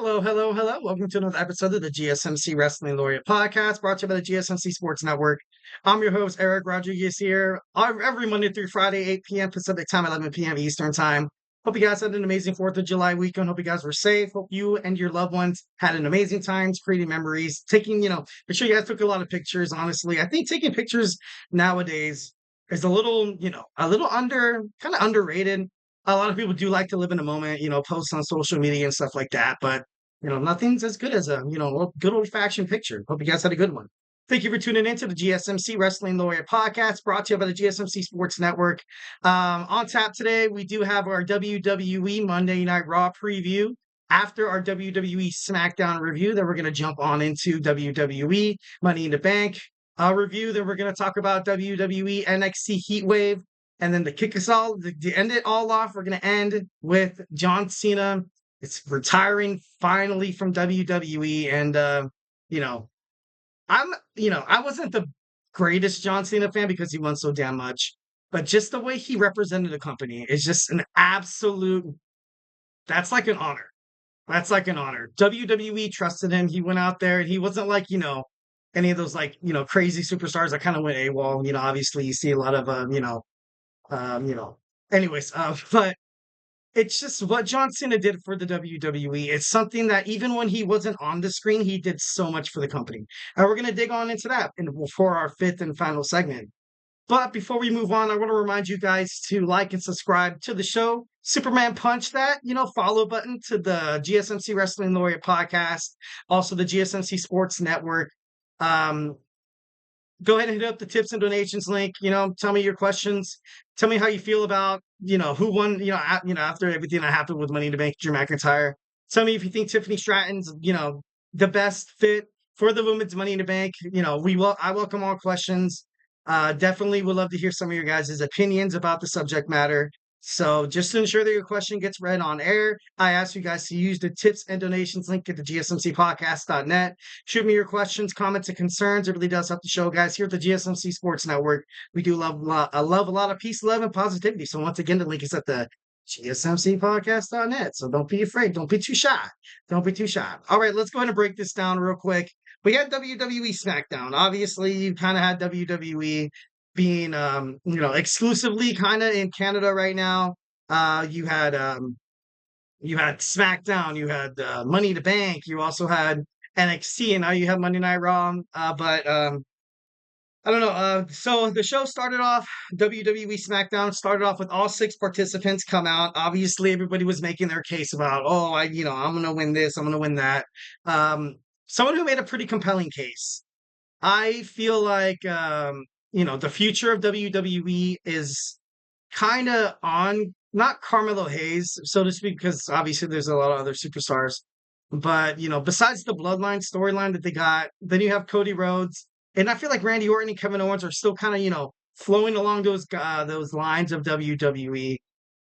Hello, hello, hello. Welcome to another episode of the GSMC Wrestling Laureate podcast brought to you by the GSMC Sports Network. I'm your host, Eric Rodriguez here every Monday through Friday, 8 p.m. Pacific time, 11 p.m. Eastern time. Hope you guys had an amazing 4th of July weekend. Hope you guys were safe. Hope you and your loved ones had an amazing time creating memories. Make sure you guys took a lot of pictures, honestly. I think taking pictures nowadays is kind of underrated. A lot of people do like to live in the moment, post on social media and stuff like that. But nothing's as good as a good old fashioned picture. Hope you guys had a good one. Thank you for tuning in to the GSMC Wrestling Laureate podcast brought to you by the GSMC Sports Network. On tap today, we do have our WWE Monday Night Raw preview. After our WWE Smackdown review, then we're going to jump on into WWE Money in the Bank review. Then we're going to talk about WWE NXT Heatwave. And then to kick us all, to end it all off, we're going to end with John Cena. It's retiring finally from WWE. And, I wasn't the greatest John Cena fan because he won so damn much. But just the way he represented the company is just an absolute, that's like an honor. That's like an honor. WWE trusted him. He went out there and he wasn't like, any of those crazy superstars that kind of went AWOL. Obviously you see a lot of, anyways, but it's just what John Cena did for the WWE. It's something that even when he wasn't on the screen, he did so much for the company. And we're going to dig on into that for our fifth and final segment. But before we move on, I want to remind you guys to like and subscribe to the show. Superman punch that, follow button to the GSMC Wrestling Laureate podcast. Also the GSMC Sports Network. Go ahead and hit up the tips and donations link. Tell me your questions. Tell me how you feel about, who won, after everything that happened with Money in the Bank, Drew McIntyre. Tell me if you think Tiffany Stratton's, the best fit for the women's Money in the Bank. I welcome all questions. Definitely would love to hear some of your guys' opinions about the subject matter. So just to ensure that your question gets read on air, I ask you guys to use the tips and donations link at the GSMCpodcast.net. Shoot me your questions, comments, and concerns. It really does help the show, guys. Here at the GSMC Sports Network, we do love a lot of peace, love, and positivity. So once again, the link is at the GSMCpodcast.net. So don't be afraid. Don't be too shy. Don't be too shy. All right, let's go ahead and break this down real quick. We had WWE Smackdown. Obviously, you kind of had WWE being exclusively kind of in Canada right now. You had SmackDown, you had Money in the Bank, you also had NXT, and now you have Monday Night Raw. But I don't know. So the show started off, WWE Smackdown started off with all 6 participants come out. Obviously, everybody was making their case about, I'm going to win this, I'm going to win that. Someone who made a pretty compelling case. I feel like the future of WWE is kind of on not Carmelo Hayes, so to speak, because obviously there's a lot of other superstars. But besides the bloodline storyline that they got, then you have Cody Rhodes, and I feel like Randy Orton and Kevin Owens are still kind of flowing along those lines of WWE.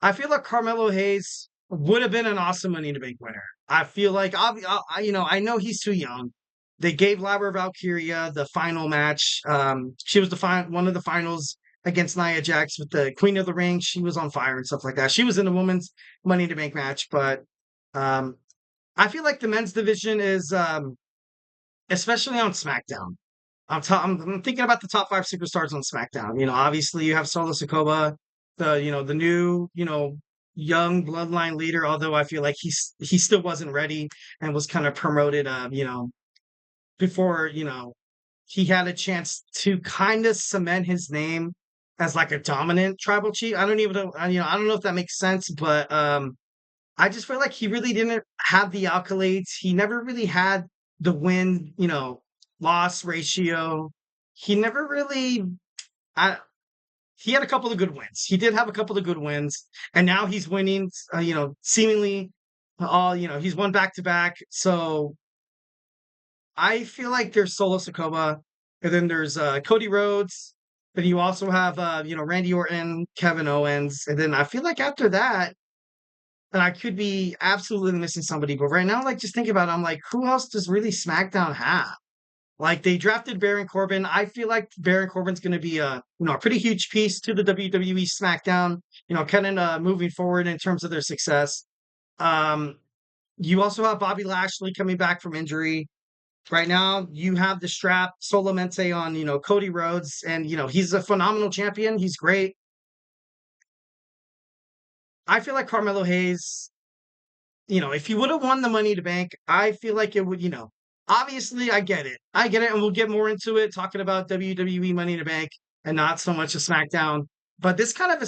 I feel like Carmelo Hayes would have been an awesome Money in the Bank winner. I feel like I know he's too young. They gave Lyra Valkyria the final match. She was one of the finals against Nia Jax with the Queen of the Ring. She was on fire and stuff like that. She was in the women's Money in the Bank match, but I feel like the men's division is, especially on SmackDown. I'm thinking about the top 5 superstars on SmackDown. Obviously you have Solo Sikoa, the new, young bloodline leader. Although I feel like he still wasn't ready and was kind of promoted, before he had a chance to kind of cement his name as like a dominant tribal chief. I don't know if that makes sense, but I just feel like he really didn't have the accolades. He never really had the win, loss ratio. He never really he had a couple of good wins. He did have a couple of good wins, and now he's winning, seemingly he's won back to back. So I feel like there's Solo Sikoa, and then there's Cody Rhodes. Then you also have Randy Orton, Kevin Owens, and then I feel like after that, and I could be absolutely missing somebody, but right now, like just thinking about it, I'm like, who else does really SmackDown have? Like they drafted Baron Corbin. I feel like Baron Corbin's going to be a pretty huge piece to the WWE SmackDown. Kind of moving forward in terms of their success. You also have Bobby Lashley coming back from injury. Right now, you have the strap Solamente on, Cody Rhodes, and he's a phenomenal champion. He's great. I feel like Carmelo Hayes, if he would have won the Money to Bank, I feel like it would, obviously I get it. I get it, and we'll get more into it talking about WWE Money to Bank and not so much a SmackDown. But this kind of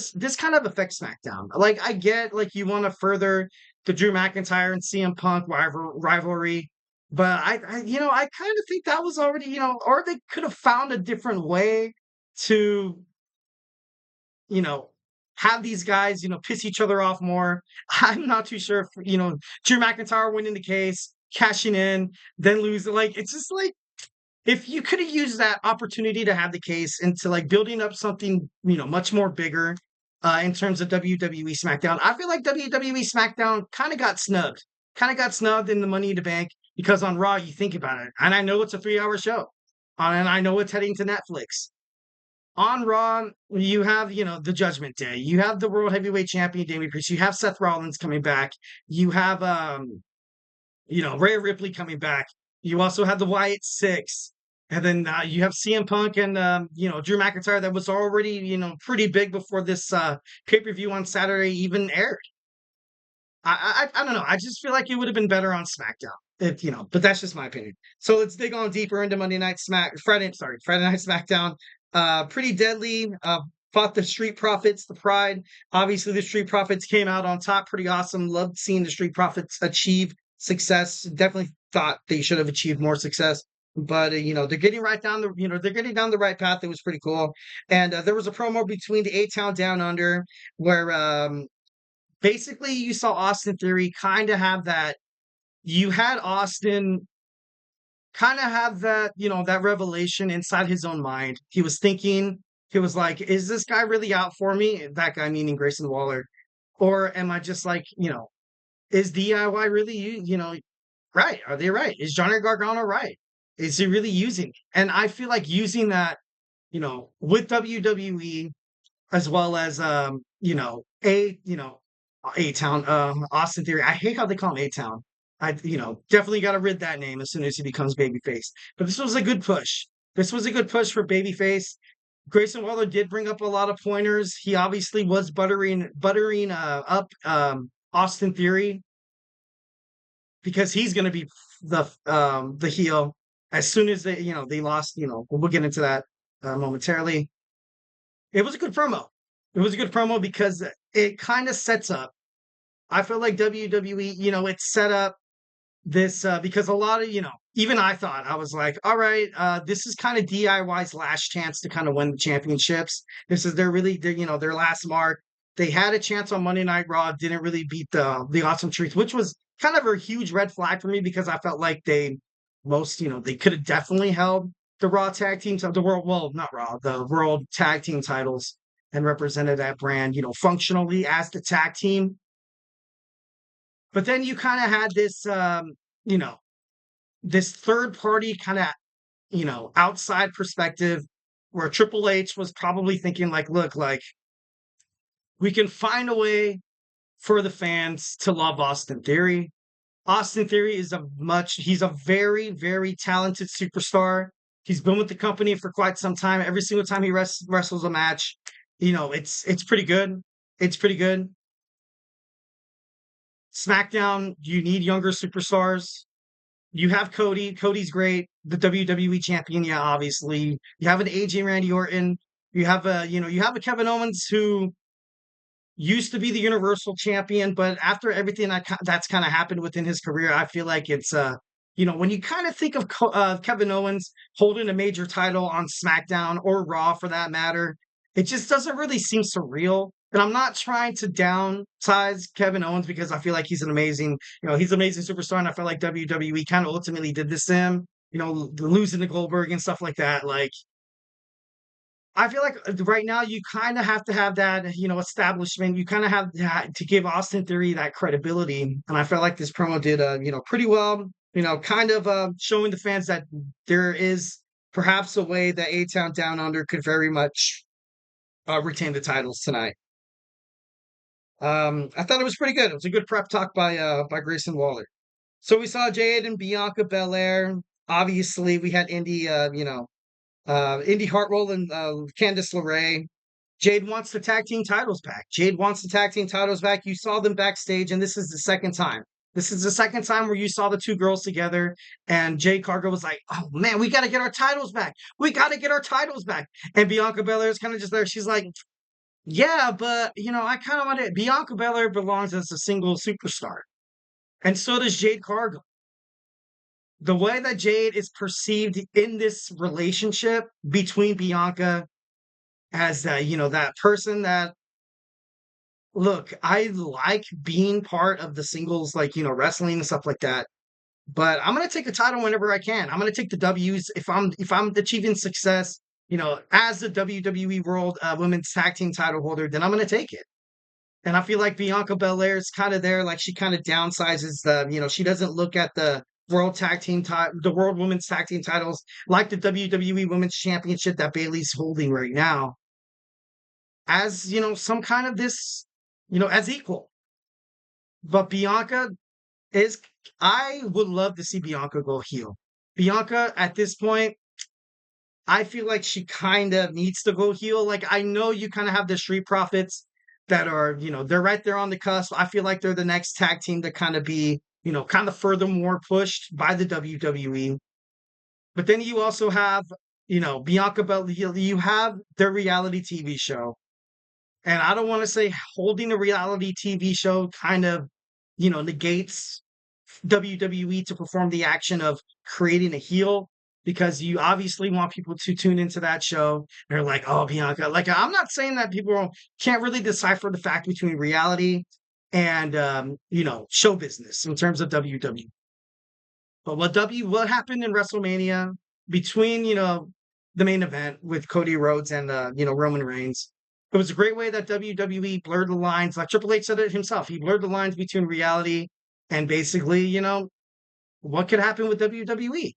affects SmackDown. Like I get like you want to further the Drew McIntyre and CM Punk rivalry, but I kind of think that was already, or they could have found a different way to you know, have these guys, piss each other off more. I'm not too sure if, Drew McIntyre winning the case, cashing in, then losing. Like, it's just like, if you could have used that opportunity to have the case into like building up something, much more bigger in terms of WWE SmackDown, I feel like WWE SmackDown kind of got snubbed in the Money in the Bank because on Raw, you think about it, and I know it's a 3 hour show, and I know it's heading to Netflix on Raw, you have, the Judgment Day. You have the World Heavyweight Champion, Damian Priest. You have Seth Rollins coming back. You have, Rhea Ripley coming back. You also have the Wyatt Six. And then you have CM Punk and, Drew McIntyre that was already, pretty big before this pay-per-view on Saturday even aired. I don't know. I just feel like it would have been better on SmackDown. If but that's just my opinion. So let's dig on deeper into Friday Night SmackDown. Pretty deadly. Fought the Street Profits, the Pride. Obviously, the Street Profits came out on top. Pretty awesome. Loved seeing the Street Profits achieve success. Definitely thought they should have achieved more success. But they're getting right down they're getting down the right path. It was pretty cool. And there was a promo between the A Town Down Under where basically you saw Austin Theory kind of have that. You had Austin kind of have that, that revelation inside his own mind. He was thinking, he was like, is this guy really out for me? That guy meaning Grayson Waller. Or am I just like, is DIY really right? Are they right? Is Johnny Gargano right? Is he really using it? And I feel like using that, with WWE as well as A Town, Austin Theory. I hate how they call him A Town. I definitely got to rid that name as soon as he becomes babyface. But this was a good push. This was a good push for babyface. Grayson Waller did bring up a lot of pointers. He obviously was buttering up Austin Theory because he's going to be the heel as soon as they lost. We'll get into that momentarily. It was a good promo. It was a good promo because it kind of sets up. I feel like WWE, it set up this because a lot of, even I thought I was like, all right, this is kind of DIY's last chance to kind of win the championships. This is their last mark. They had a chance on Monday Night Raw, didn't really beat the Awesome Truth, which was kind of a huge red flag for me because I felt like they could have definitely held the Raw tag teams of the world. Well, not Raw, the World Tag Team titles and represented that brand, functionally as the tag team. But then you kind of had this, you know, this third party kind of, outside perspective where Triple H was probably thinking like, look, like we can find a way for the fans to love Austin Theory. Austin Theory he's a very, very talented superstar. He's been with the company for quite some time. Every single time he wrestles a match, it's pretty good. It's pretty good. SmackDown, you need younger superstars. You have Cody. Cody's great. The WWE champion, yeah, obviously. You have an aging Randy Orton. You have a Kevin Owens who used to be the Universal Champion, but after everything that's kind of happened within his career, I feel like it's when you kind of think of Kevin Owens holding a major title on SmackDown or Raw for that matter, it just doesn't really seem surreal. And I'm not trying to downsize Kevin Owens because I feel like he's he's an amazing superstar, and I feel like WWE kind of ultimately did this to him, losing to Goldberg and stuff like that. Like I feel like right now you kind of have to have that, establishment. You kind of have to give Austin Theory that credibility, and I felt like this promo did, pretty well. Kind of showing the fans that there is perhaps a way that A Town Down Under could very much retain the titles tonight. I thought it was pretty good. It was a good prep talk by Grayson Waller. So we saw Jade and Bianca Belair. Obviously, we had Indy Hartwell and Candice LeRae. Jade wants the tag team titles back. Jade wants the tag team titles back. You saw them backstage, and this is the second time. This is the second time where you saw the two girls together, and Jade Cargill was like, "Oh man, we got to get our titles back. We got to get our titles back." And Bianca Belair is kind of just there. She's like, "Yeah, but I kind of want it." Bianca Belair belongs as a single superstar, and so does Jade Cargill. The way that Jade is perceived in this relationship between Bianca as that person that, look, I like being part of the singles, like, wrestling and stuff like that. But I'm gonna take a title whenever I can. I'm gonna take the W's if I'm achieving success, as the WWE World Women's Tag Team title holder, then I'm gonna take it. And I feel like Bianca Belair is kind of there, like she kind of downsizes she doesn't look at the the World Women's Tag Team titles like the WWE Women's Championship that Bayley's holding right now as, some kind of this, as equal. But Bianca is, I would love to see Bianca go heel. Bianca at this point, I feel like she kind of needs to go heel. Like, I know you kind of have the Street Profits that are, they're right there on the cusp. I feel like they're the next tag team to kind of be, kind of furthermore pushed by the WWE. But then you also have, Bianca Belair, you have their reality TV show. And I don't want to say holding a reality TV show kind of, negates WWE to perform the action of creating a heel because you obviously want people to tune into that show. They're like, oh, Bianca. Like, I'm not saying that people can't really decipher the fact between reality and, show business in terms of WWE. But what happened in WrestleMania between, the main event with Cody Rhodes and, Roman Reigns, it was a great way that WWE blurred the lines. Like Triple H said it himself. He blurred the lines between reality and basically, what could happen with WWE.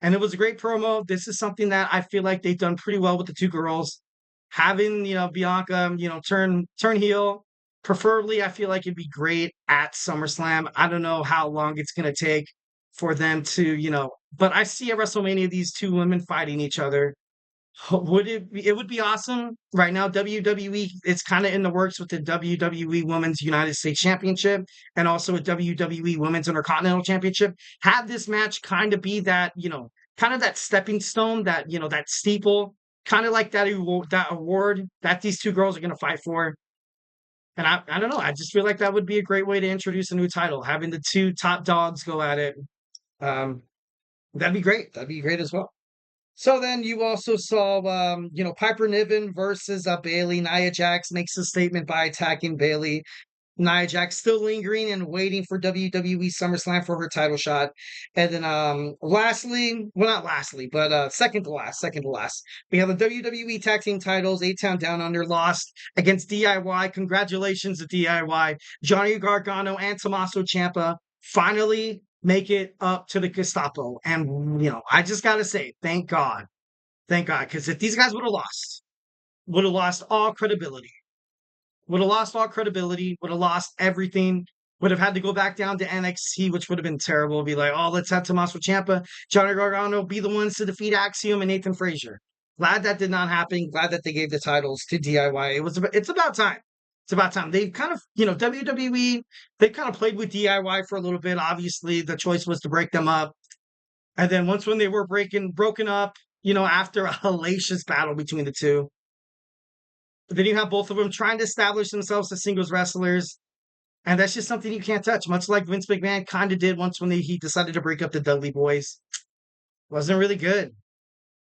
And it was a great promo. This is something that I feel like they've done pretty well with the two girls. Having, Bianca, turn heel. Preferably, I feel like it'd be great at SummerSlam. I don't know how long it's gonna take for them to, but I see at WrestleMania these two women fighting each other. It would be awesome. Right now, WWE, it's kind of in the works with the WWE Women's United States Championship and also a WWE Women's Intercontinental Championship. Have this match kind of be that, kind of that stepping stone, that, that steeple, kind of like that award that these two girls are going to fight for. And I don't know. I just feel like that would be a great way to introduce a new title, having the two top dogs go at it. Um, that'd be great. That'd be great as well. So then you also saw, Piper Niven versus Bayley. Nia Jax makes a statement by attacking Bayley. Nia Jax still lingering and waiting for WWE SummerSlam for her title shot. And then lastly, well, not lastly, but second to last, we have the WWE Tag Team titles. A-Town Down Under lost against DIY. Congratulations to DIY. Johnny Gargano and Tommaso Ciampa finally make it up to the Gestapo. And, I just got to say, thank God. Thank God. Because if these guys would have lost all credibility. Would have lost all credibility, would have lost everything, would have had to go back down to NXT, which would have been terrible. Be like, oh, let's have Tommaso Ciampa, Johnny Gargano be the ones to defeat Axiom and Nathan Frazier. Glad that did not happen. Glad that they gave the titles to DIY. It's about time. It's about time. They've kind of, WWE, they kind of played with DIY for a little bit. Obviously, the choice was to break them up. And then once when they were broken up, after a hellacious battle between the two, but then you have both of them trying to establish themselves as singles wrestlers. And that's just something you can't touch, much like Vince McMahon kind of did once when he decided to break up the Dudley Boys. Wasn't really good.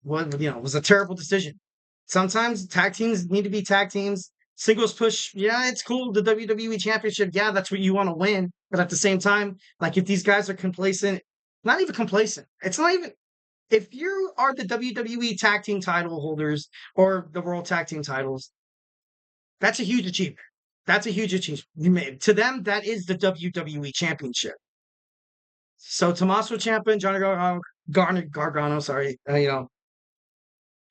It was a terrible decision. Sometimes tag teams need to be tag teams. Singles push, yeah, it's cool. The WWE Championship, yeah, that's what you want to win. But at the same time, like if these guys are complacent, not even complacent. It's not even, if you are the WWE Tag Team title holders or the World Tag Team titles, that's a huge achievement. That's a huge achievement. To them, that is the WWE Championship. So Tommaso Ciampa and Johnny Gargano, sorry,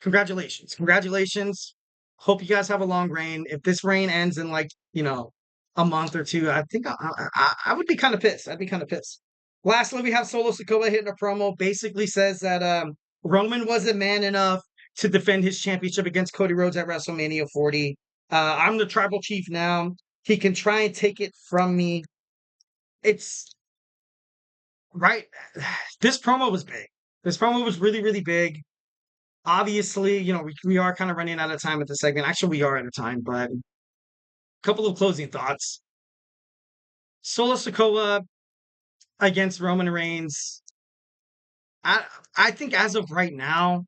congratulations. Congratulations. Hope you guys have a long reign. If this reign ends in a month or two, I think I would be kind of pissed. I'd be kind of pissed. Lastly, we have Solo Sikoa hitting a promo. Basically says that Roman wasn't man enough to defend his championship against Cody Rhodes at WrestleMania 40. I'm the tribal chief now. He can try and take it from me. It's right. This promo was big. This promo was really, really big. Obviously, we are kind of running out of time at the segment. Actually, we are out of time, but a couple of closing thoughts. Solo Sikoa against Roman Reigns. I I think as of right now,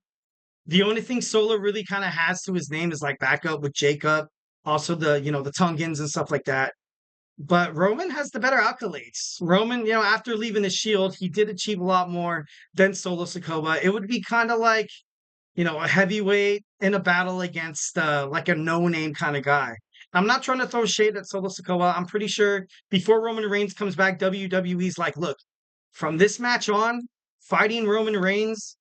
the only thing Solo really kind of has to his name is like backup with Jacob, also the Tongans and stuff like that. But Roman has the better accolades. Roman, after leaving the Shield, he did achieve a lot more than Solo Sikoa. It would be kind of like, a heavyweight in a battle against like a no-name kind of guy. I'm not trying to throw shade at Solo Sikoa. I'm pretty sure before Roman Reigns comes back, WWE's like, look, from this match on, fighting Roman Reigns,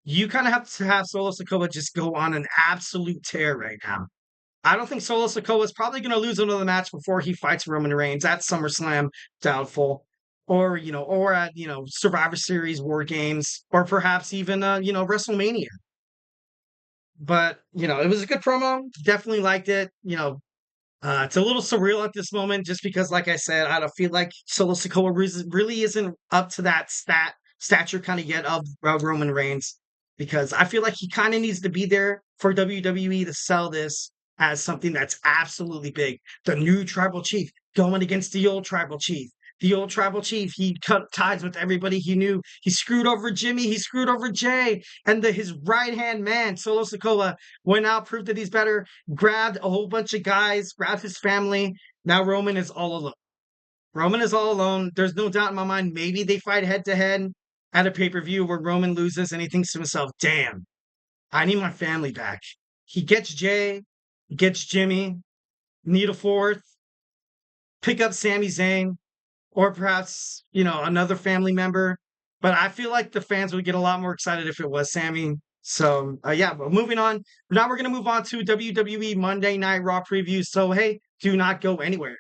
you kind of have to have Solo Sikoa just go on an absolute tear right now. I don't think Solo Sikoa is probably going to lose another match before he fights Roman Reigns at SummerSlam, doubtful, or at Survivor Series, War Games, or perhaps even WrestleMania. But it was a good promo. Definitely liked it. It's a little surreal at this moment, just because, like I said, I don't feel like Solo Sikoa really isn't up to that stature kind of yet of Roman Reigns, because I feel like he kind of needs to be there for WWE to sell this as something that's absolutely big. The new tribal chief going against the old tribal chief. The old tribal chief, he cut ties with everybody he knew. He screwed over Jimmy. He screwed over Jey. And his right-hand man, Solo Sikoa, went out, proved that he's better, grabbed a whole bunch of guys, grabbed his family. Now Roman is all alone. Roman is all alone. There's no doubt in my mind, maybe they fight head-to-head at a pay-per-view where Roman loses and he thinks to himself, damn, I need my family back. He gets Jey, he gets Jimmy, need a fourth, pick up Sami Zayn, or perhaps, another family member. But I feel like the fans would get a lot more excited if it was Sami. So, yeah, but moving on. Now we're going to move on to WWE Monday Night Raw previews. So, hey, do not go anywhere.